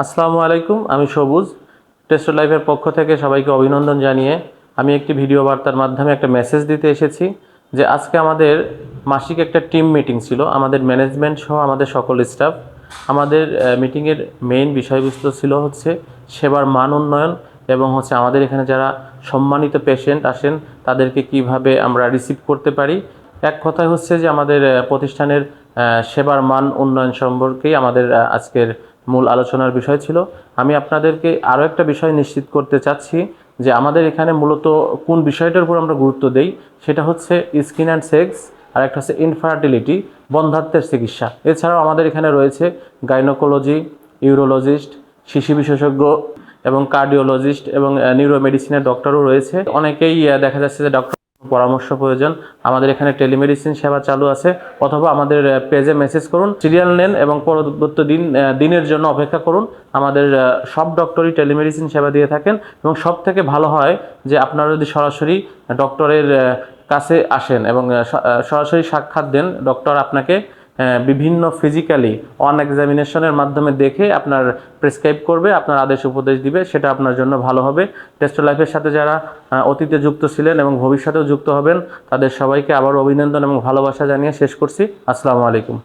আসসালামু আলাইকুম, আমি সবুজ। টেস্ট লাইফের পক্ষ থেকে সবাইকে অভিনন্দন জানিয়ে আমি একটি ভিডিও বার্তার মাধ্যমে একটা মেসেজ দিতে এসেছি যে আজকে আমাদের মাসিক একটা টিম মিটিং ছিল, আমাদের ম্যানেজমেন্ট সহ আমাদের সকল স্টাফ। আমাদের মিটিংয়ের মেইন বিষয়বস্তু ছিল হচ্ছে সেবার মান উন্নয়ন এবং আমাদের এখানে যারা সম্মানিত পেশেন্ট আসেন তাদেরকে কিভাবে আমরা রিসিভ করতে পারি। এক কথায় যে আমাদের প্রতিষ্ঠানের সেবার মান উন্নয়ন সম্পর্কেই আমাদের আজকের মূল আলোচনার বিষয় ছিল। আমি আপনাদেরকে আরও একটা বিষয় নিশ্চিত করতে চাচ্ছি যে আমাদের এখানে মূলত কোন বিষয়টার উপর আমরা গুরুত্ব দেই সেটা হচ্ছে স্কিন অ্যান্ড সেক্স, আর একটা হচ্ছে ইনফার্টিলিটি, বন্ধ্যাত্বের চিকিৎসা। এছাড়াও আমাদের এখানে রয়েছে গাইনোকোলজি, ইউরোলজিস্ট, শিশু বিশেষজ্ঞ এবং কার্ডিওলজিস্ট এবং নিউরোমেডিসিনের ডক্টরও রয়েছে। অনেকেই দেখা যাচ্ছে যে ডক্টর পরামর্শ প্রয়োজন, আমাদের এখানে টেলিমেডিসিন সেবা চালু আছে, অথবা আমাদের পেজে মেসেজ করুন, সিরিয়াল নেন এবং পরবর্তী দিনের জন্য অপেক্ষা করুন। আমাদের সব ডক্টরই টেলিমেডিসিন সেবা দিয়ে থাকেন এবং সব থেকে ভালো হয় যে আপনারা যদি সরাসরি ডক্টরের কাছে আসেন এবং সরাসরি সাক্ষাৎ দেন, ডক্টর আপনাকে বিভিন্ন ফিজিক্যালি অন এক্সামিনেশনের মাধ্যমে দেখে আপনার প্রেসক্রাইব করবে, আপনার আদেশ উপদেশ দিবে, সেটা আপনার জন্য ভালো হবে। টেস্ট লাইফের সাথে যারা অতীতে যুক্ত ছিলেন এবং ভবিষ্যতেও যুক্ত হবেন তাদের সবাইকে আবার অভিনন্দন এবং ভালোবাসা জানিয়ে শেষ করছি। আসসালামু আলাইকুম।